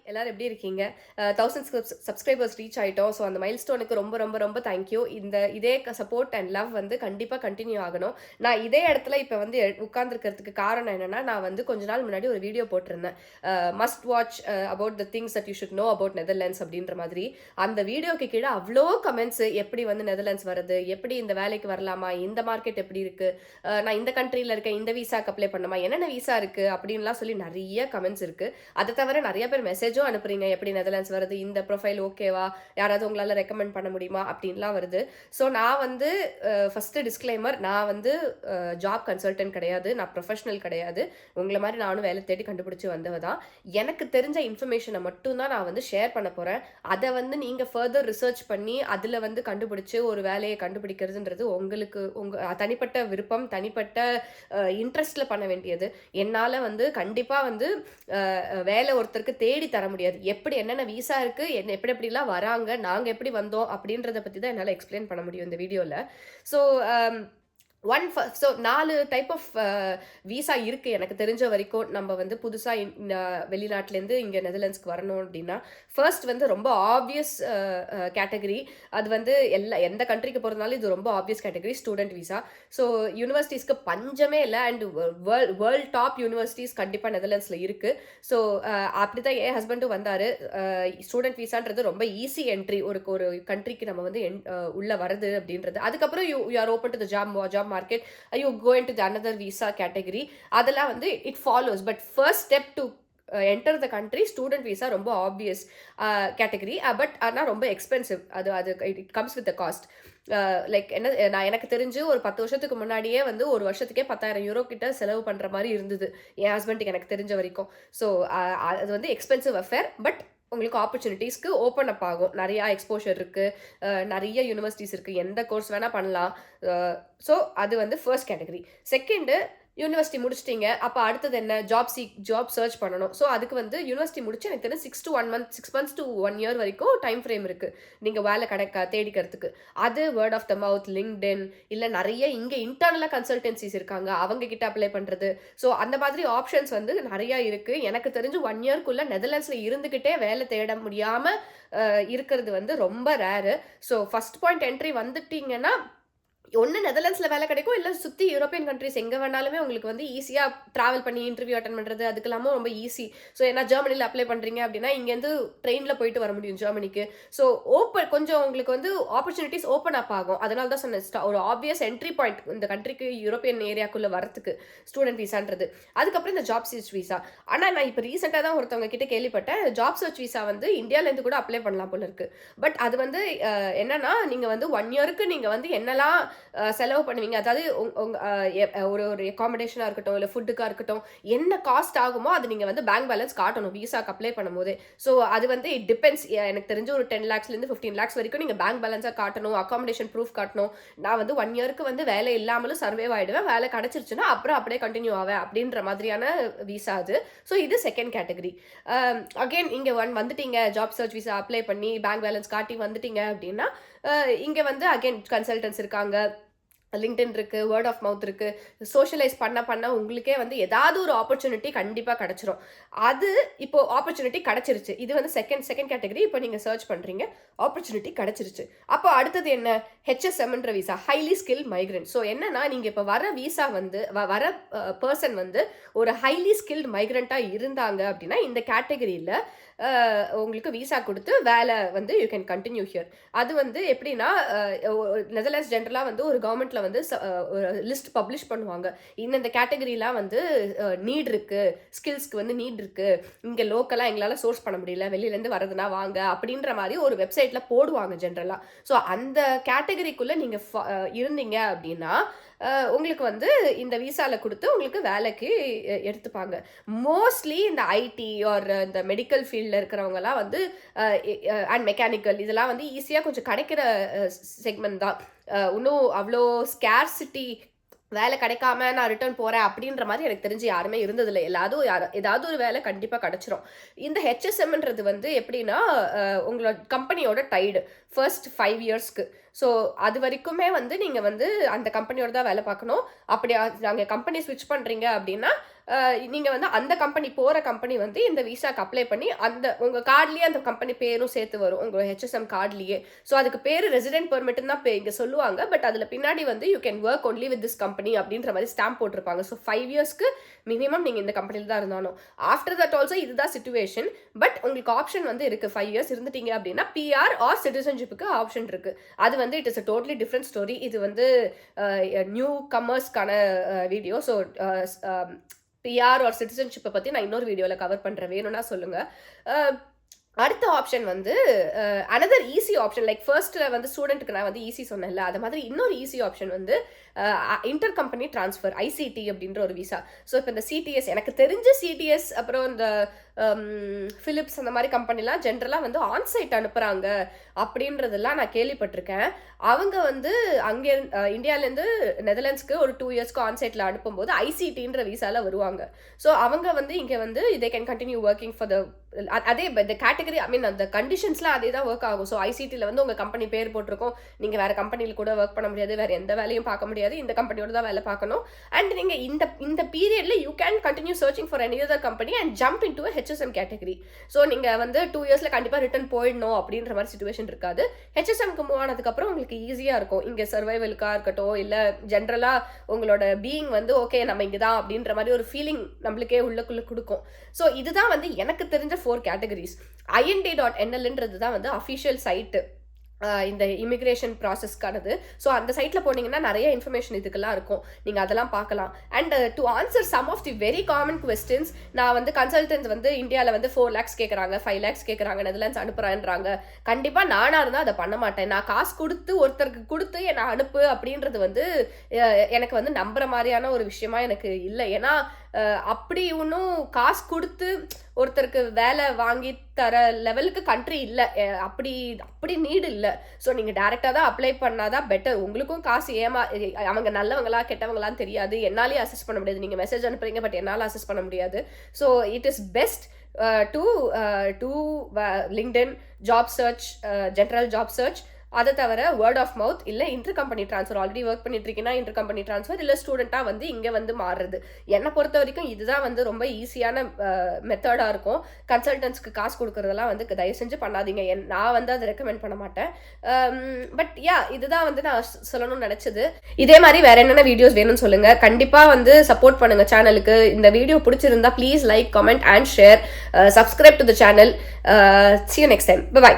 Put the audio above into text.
எல்லாரும் எப்படி இருக்கீங்க? 1000 சப்ஸ்கிரைபர்ஸ் ரீச் ஆயிட்டோம். ஸோ அந்த மைல்ஸ்டோனுக்கு ரொம்ப ரொம்ப ரொம்ப தேங்க்யூ. இதே சப்போர்ட் அண்ட் லவ் வந்து கண்டிப்பா கன்டின்யூ ஆகணும். நான் இதே இடத்துல இப்ப வந்து உட்கார்ந்திருக்கிறதுக்கு காரணம் என்னன்னா, நான் வந்து கொஞ்ச நாள் முன்னாடி ஒரு வீடியோ போட்டிருந்தேன். Must watch about the things that you should know about Netherlands அப்படின்ற மாதிரி. அந்த வீடியோக்கு கீழ அவ்ளோ கமெண்ட்ஸ் எப்படி வந்து நெதர்லாண்ட்ஸ் வருது? எப்படி இந்த வேலைக்கு வரலாமா? இந்த மார்க்கெட் எப்படி இருக்கு? நான் இந்த கண்ட்ரில இருக்கேன். இந்த விசாக்கு அப்ளை பண்ணணுமா? என்னென்ன விசா இருக்கு? அப்படின்லாம் சொல்லி நெறைய கமெண்ட்ஸ் இருக்கு. அத தவிர நெறைய பேர் மெசேஜும் அனுப்புறீங்க. எப்படி நெதர்லாண்ட்ஸ் வருது? இந்த ப்ரொஃபைல் ஓகேவா? யாராவது உங்களால ரெக்கமெண்ட் பண்ண முடியுமா? அப்படின்லாம் வருது. ஸோ நான் வந்து ஃபர்ஸ்ட்டு டிஸ்க்ளைமர் நான் வந்து ஜாப் கன்சல்டன்ட் கிடையாது. நான் ப்ரொஃபஷனல் கிடையாது. உங்கள மாரி நானும் வேலை தேடி கண்டுபிடிச்சு வந்தவ தான். எனக்கு தெரிஞ்ச இன்ஃபர்மேஷன மட்டும் தான் நான் வந்து ஷேர் பண்ண போறேன். அத வந்து நீங்க ஃபர்தர் ரிசர்ச் பண்ணி, அதுல வந்து கண்டுபிடிச்சு ஒரு வேலைய கண்டுபிடிக்கிறதுன்றது உங்களுக்கு உங்க தனிப்பட்ட விருப்பம், தனிப்பட்ட இன்ட்ரெஸ்ட்ல பண்ண வேண்டியது. என்னால வந்து கண்டிப்பா வந்து வேலை ஒருத்தருக்கு தேடி தர முடியாது. எப்படி என்னென்ன விசா இருக்கு, எப்படி எப்படிலாம் வராங்க, நாங்க எப்படி வந்தோம் அப்படின்றத பத்தி தான் என்னால எக்ஸ்பிளைன் பண்ண முடியும் இந்த வீடியோல. So so 4 type of visa இருக்கு எனக்கு தெரிஞ்ச வரைக்கும். நம்ம வந்து புதுசா வெளிநாட்டிலேருந்து இங்க நெதர்லாண்ட்ஸ்க்கு வரணும் அப்படின்னா, ஃபர்ஸ்ட் வந்து ரொம்ப ஆப்வியஸ் கேட்டகரி. அது வந்து எந்த கண்ட்ரிக்கு போறதுனாலும் இது ரொம்ப obvious category student visa. So யூனிவர்சிட்டீஸ்க்கு பஞ்சமே இல்ல. அண்ட் வேர்ல்ட் டாப் யூனிவர்சிட்டீஸ் கண்டிப்பா நெதர்லாண்ட்ஸ்ல இருக்கு. ஸோ அப்படிதான் என் ஹஸ்பண்டும் வந்தாரு. ஸ்டூடெண்ட் விசான்றது ரொம்ப ஈஸி என்ட்ரி ஒரு ஒரு கண்ட்ரிக்கு நம்ம வந்து உள்ள வருது அப்படின்றது. அதுக்கப்புறம் you are open to the job market, you go into the another visa category. அதெல்லாம் வந்து it follows, but first step to enter the country student visa ரொம்ப obvious category, but ஆனா ரொம்ப expensive. அது it comes with the cost. Like நான் எனக்கு தெரிஞ்சு ஒரு 10 வருஷத்துக்கு முன்னாடியே வந்து ஒரு வருஷத்துக்கே 10,000 யூரோ கிட்ட செலவு பண்ற மாதிரி இருந்தது என் ஹஸ்பண்டுக்கு எனக்கு தெரிஞ்ச வரைக்கும். ஸோ அது வந்து எக்ஸ்பென்சிவ் அஃபேர், பட் உங்களுக்கு ஆப்பர்ச்சுனிட்டிஸ்க்கு ஓப்பன் அப் ஆகும். நிறையா எக்ஸ்போஷர் இருக்கு, நிறைய யூனிவர்சிட்டிஸ் இருக்கு, எந்த கோர்ஸ் வேணா பண்ணலாம். ஸோ அது வந்து ஃபர்ஸ்ட் கேட்டகரி. செகண்டு, யூனிவர்சிட்டி முடிச்சிட்டீங்க, அப்போ அடுத்தது என்ன, ஜாப் சர்ச் பண்ணணும். ஸோ அதுக்கு வந்து யூனிவர்சிட்டி முடிச்சு எனக்கு தெரிஞ்சு 6 months to 1 year வரைக்கும் டைம் ஃப்ரேம் இருக்கு நீங்க வேலை தேடிக்கிறதுக்கு. அது word of the mouth, LinkedIn, இல்லை நிறைய இங்கே இன்டர்னலாக கன்சல்டன்சிஸ் இருக்காங்க, அவங்க கிட்ட அப்ளை பண்றது. ஸோ அந்த மாதிரி ஆப்ஷன்ஸ் வந்து நிறைய இருக்கு. எனக்கு தெரிஞ்சு 1 yearக்குள்ள நெதர்லாண்ட்ஸ்ல இருந்துகிட்டே வேலை தேட முடியாம இருக்கிறது வந்து ரொம்ப rare. So first point entry வந்துட்டீங்கன்னா ஒண்ணு நெதர்லாண்ட்ஸ்ல வேலை கிடைக்கும், இல்ல சுத்தி யூரோப்பியன் கண்ட்ரீஸ் எங்க வேணாலுமே உங்களுக்கு வந்து ஈஸியா டிராவல் பண்ணி இன்டர்வியூ அட்டெண்ட் பண்றது அதுக்கெல்லாமும் ரொம்ப ஈஸி. ஸோ ஏன்னா ஜெர்மனில அப்ளை பண்றீங்க அப்படின்னா இங்கேருந்து ட்ரெயின்ல போயிட்டு வர முடியும் ஜெர்மனிக்கு. ஸோ கொஞ்சம் உங்களுக்கு வந்து ஆப்பர்ச்சுனிட்டிஸ் ஓப்பன் அப் ஆகும். அதனால தான் சொன்னேன் ஒரு ஆப்வியஸ் என்ட்ரி பாயிண்ட் இந்த கண்ட்ரிக்கு யூரோப்பியன் ஏரியாக்குள்ள வரத்துக்கு ஸ்டூடெண்ட் விசான்றது. அதுக்கப்புறம் இந்த ஜாப் சர்ச் விசா. ஆனா நான் இப்போ ரீசெண்டாக தான் ஒருத்தவங்க கிட்ட கேள்விப்பட்டேன், ஜாப் சர்ச் விசா வந்து இந்தியாவிலேருந்து கூட அப்ளை பண்ணலாம் போல இருக்கு. பட் அது வந்து என்னன்னா நீங்க வந்து 1 இயருக்கு நீங்க வந்து என்னெல்லாம் செலவு பண்ணுவீங்க, அதாவது ஒரு ஒரு அகாமடேஷனா இருக்கட்டும், இல்ல ஃபுட்டுக்கா இருக்கட்டும், என்ன காஸ்ட் ஆகுமோ அது நீங்க வந்து பேங்க் பேலன்ஸ் காட்டணும் விசாக்கு அப்ளை பண்ணும்போது. ஸோ அது வந்து இட் டிபெண்ட்ஸ். எனக்கு தெரிஞ்சு ஒரு 10 lakhsலேருந்து 15 lakhs வரைக்கும் நீங்க பேங்க் பேலன்ஸா காட்டணும், அகாமடேஷன் ப்ரூஃப் காட்டணும். நான் வந்து 1 இயருக்கு வந்து வேலை இல்லாமலும் சர்வைவ் ஆயிடுவேன், வேலை கிடைச்சிருச்சுன்னா அப்புறம் அப்படியே கண்டினியூ ஆவேன் அப்படின்ற மாதிரியான விசா அது. ஸோ இது செகண்ட் கேட்டகரி. அகைன் இங்க வந்துட்டீங்க, ஜாப் சர்ச் விசா அப்ளை பண்ணி பேங்க் பேலன்ஸ் காட்டி வந்துட்டீங்க அப்படின்னா இங்க வந்து அகைன் கன்சல்டன்ஸ் இருக்காங்க, லிங்க்டின் இருக்கு, வேர்ட் ஆஃப் மவுத் இருக்கு. சோஷியலைஸ் பண்ண உங்களுக்கே வந்து ஏதாவது ஒரு ஆப்பர்ச்சுனிட்டி கண்டிப்பா கிடைச்சிரும். அது இப்போ ஆப்பர்ச்சுனிட்டி கிடைச்சிருச்சு. இது வந்து செகண்ட் கேட்டகரி. இப்போ நீங்க சர்ச் பண்றீங்க, ஆப்பர்ச்சுனிட்டி கிடைச்சிருச்சு. அப்போ அடுத்தது என்ன, ஹெச்எஸ்எம்ன்ற visa, highly skill migrant. So என்னன்னா நீங்க இப்போ வர விசா வந்து வர பர்சன் வந்து ஒரு ஹைலி ஸ்கில்ட் மைக்ரண்டா இருந்தாங்க அப்படின்னா இந்த கேட்டகரியில உங்களுக்கு விசா கொடுத்து வேலை வந்து யூ கேன் கண்டினியூ ஹியர். அது வந்து எப்படின்னா நெதர்லாண்ட்ஸ் ஜென்ரலா வந்து ஒரு கவர்மெண்ட்ல வந்து லிஸ்ட் பப்ளிஷ் பண்ணுவாங்க. இந்த கேட்டகரிலாம் வந்து நீட் இருக்கு, ஸ்கில்ஸ்க்கு வந்து நீட் இருக்கு, இங்க லோக்கலா எங்களால சோர்ஸ் பண்ண முடியல, வெளியில இருந்து வரதுனா வாங்க அப்படின்ற மாதிரி ஒரு வெப்சைட்ல போடுவாங்க ஜென்ரலா. ஸோ அந்த கேட்டகரிக்குள்ள நீங்க இருந்தீங்க அப்படின்னா உங்களுக்கு வந்து இந்த விசால கொடுத்து உங்களுக்கு வேலைக்கு எடுத்துப்பாங்க. மோஸ்ட்லி இந்த ஐடி ஆர் இந்த மெடிக்கல் ஃபீல்டில் இருக்கிறவங்கலாம் வந்து அண்ட் மெக்கானிக்கல் இதெல்லாம் வந்து ஈஸியாக கொஞ்சம் கிடைக்கிற செக்மெண்ட் தான். இன்னும் அவ்வளோ ஸ்கேர்சிட்டி வேலை கிடைக்காம நான் ரிட்டர்ன் போறேன் அப்படின்ற மாதிரி எனக்கு தெரிஞ்சு யாருமே இருந்ததில்லை. ஏதாவது ஒரு வேலை கண்டிப்பா கிடைச்சிரும். இந்த ஹெச்எஸ்எம்ன்றது வந்து எப்படின்னா உங்களோட கம்பெனியோட டைடு ஃபர்ஸ்ட் 5 இயர்ஸ்க்கு. ஸோ அது வரைக்குமே வந்து நீங்க வந்து அந்த கம்பெனியோட தான் வேலை பார்க்கணும். அப்படி நாங்கள் கம்பெனி ஸ்விட்ச் பண்றீங்க அப்படின்னா நீங்க வந்து அந்த கம்பெனி போற கம்பெனி வந்து இந்த விசாக்கு அப்ளை பண்ணி அந்த உங்க கார்ட்லயே அந்த கம்பெனி பேரும் சேர்த்து வரும். உங்க HSM கார்ட்லயே. ஸோ அதுக்கு பேரு ரெசிடென்ட் பெர்மிட்ன்னு தான் இங்க சொல்லுவாங்க. பட் அதுல பின்னாடி வந்து you can work only with this company அப்படின்ற மாதிரி ஸ்டாம்ப் போட்டிருப்பாங்க. ஸோ 5 இயர்ஸ்க்கு மினிமம் நீங்க இந்த கம்பெனில தான் இருந்தாலும். ஆஃப்டர் தட் ஆல்சோ இதுதான் சிச்சுவேஷன். பட் உங்களுக்கு ஆப்ஷன் வந்து இருக்கு. 5 இயர்ஸ் இருந்துட்டீங்க அப்படின்னா PR ஆர் சிட்டிசன்ஷிப்புக்கு ஆப்ஷன் இருக்கு. அது வந்து it is a totally different story. இது வந்து நியூ கமர்ஸ்க்கான வீடியோ. ஸோ PR ஆர் சிட்டிசன்ஷிப்பை பத்தி நான் இன்னொரு வீடியோல கவர் பண்றேன். வேணும்னா சொல்லுங்க. அடுத்த ஆப்ஷன் வந்து அனதர் ஈஸி ஆப்ஷன். லைக் ஃபர்ஸ்ட்ல வந்து ஸ்டூடெண்ட்டுக்கு நான் வந்து ஈஸி சொன்னேன்ல, அது மாதிரி இன்னொரு ஈஸி ஆப்ஷன் வந்து இன்டர் கம்பெனி ட்ரான்ஸ்ஃபர், ICT அப்படின்ற ஒரு விசா. ஸோ இப்போ இந்த CTS, எனக்கு தெரிஞ்ச CTS அப்புறம் இந்த ஃபிலிப்ஸ் அந்த மாதிரி கம்பெனிலாம் ஜென்ரலாக வந்து ஆன்சைட் அனுப்புகிறாங்க அப்படின்றதெல்லாம் நான் கேள்விப்பட்டிருக்கேன். அவங்க வந்து அங்கே இந்தியாவிலேருந்து நெதர்லாண்ட்ஸ்க்கு ஒரு 2 இயர்ஸ்க்கு ஆன்சைட்டில் அனுப்பும்போது ICTன்ற விசாவில் வருவாங்க. ஸோ அவங்க வந்து இங்கே வந்து they can continue working for the அதே இந்த கேட்டகரி, ஐ மீன் அந்த கண்டிஷன்ஸ்லாம் அதே தான் ஒர்க் ஆகும். ஸோ ICTயில் வந்து உங்கள் கம்பெனி பேர் போட்டிருக்கோம். நீங்கள் வேறு கம்பெனியில் கூட ஒர்க் பண்ண முடியாது, வேறு எந்த வேலையும் பார்க்க முடியாது, இந்த கம்பெனியோட தான் வேலை பார்க்கணும். அண்ட் நீங்கள் இந்த பீரியடில் you can continue searching for any other company and jump in to HSM category. So நீங்கள் வந்து 2 இயர்ஸில் கண்டிப்பாக ரிட்டர்ன் போயிடணும் அப்படின்ற மாதிரி சிச்சுவேஷன் இருக்காது. HSMக்கு மூவ் ஆனதுக்கப்புறம் உங்களுக்கு ஈஸியாக இருக்கும். இங்கே சர்வைவலுக்காக இருக்கட்டும், இல்லை ஜென்ரலாக உங்களோட பீயிங் வந்து ஓகே நம்ம இங்கே தான் அப்படின்ற மாதிரி ஒரு ஃபீலிங் நம்மளுக்கே உள்ளுக்குள்ளே கொடுக்கும். ஸோ இதுதான் வந்து எனக்கு தெரிஞ்ச 4 கேட்டகரிஸ். IND.NL தான் வந்து அஃபிஷியல் சைட்டு இந்த இமிக்ரேஷன் ப்ராசஸ்க்கானது. ஸோ அந்த சைட்டில் போனீங்கன்னா நிறைய இன்ஃபர்மேஷன் இதுக்கெல்லாம் இருக்கும். நீங்கள் அதெல்லாம் பார்க்கலாம். And to answer some of the very common questions, நான் வந்து கன்சல்டன்ஸ் வந்து இந்தியாவில் வந்து 4 lakhs கேட்குறாங்க, 5 lakhs கேட்குறாங்க, நெதர்லாண்ட்ஸ் அனுப்புகிறான்றாங்க. கண்டிப்பாக நானாக இருந்தால் அதை பண்ண மாட்டேன். நான் காசு கொடுத்து ஒருத்தருக்கு கொடுத்து என்னை அனுப்பு அப்படின்றது வந்து எனக்கு வந்து நம்புற மாதிரியான ஒரு விஷயமா எனக்கு இல்லை. ஏன்னா அப்படி ஒன்றும் காசு கொடுத்து ஒருத்தருக்கு வேலை வாங்கி தர லெவலுக்கு கண்ட்ரி இல்லை. அப்படி நீடு இல்லை. ஸோ நீங்கள் டேரெக்டாக தான் அப்ளை பண்ணாதான் பெட்டர். உங்களுக்கும் காசு அவங்க நல்லவங்களா கெட்டவங்களான்னு தெரியாது, என்னாலேயும் அசஸ் பண்ண முடியாது. நீங்கள் மெசேஜ் அனுப்புறீங்க, பட் என்னால் அசஸ் பண்ண முடியாது. So it is best to LinkedIn, job search, general job search. அதை தவிர வேர்ட் ஆஃப் மவுத், இல்லை inter company transfer. Already work பண்ணிட்டு இருக்கீங்கன்னா இன்டர் கம்பெனி ட்ரான்ஸ்ஃபர், இல்லை ஸ்டூடெண்ட்டாக வந்து இங்கே வந்து மாறுறது. என்னை பொறுத்த வரைக்கும் இதுதான் வந்து ரொம்ப ஈஸியான மெத்தடாக இருக்கும். கன்சல்டன்ஸ்க்கு காசு கொடுக்குறதெல்லாம் வந்து தயவு செஞ்சு பண்ணாதீங்க. நான் வந்து அதை ரெக்கமெண்ட் பண்ண மாட்டேன். பட் இதுதான் வந்து நான் சொல்லணும்னு நினச்சது. இதே மாதிரி வேற என்னென்ன வீடியோஸ் வேணும்னு சொல்லுங்க. கண்டிப்பாக வந்து சப்போர்ட் பண்ணுங்க சேனலுக்கு. இந்த வீடியோ பிடிச்சிருந்தா please like, comment and share. Subscribe to the channel. See you next time. Bye bye.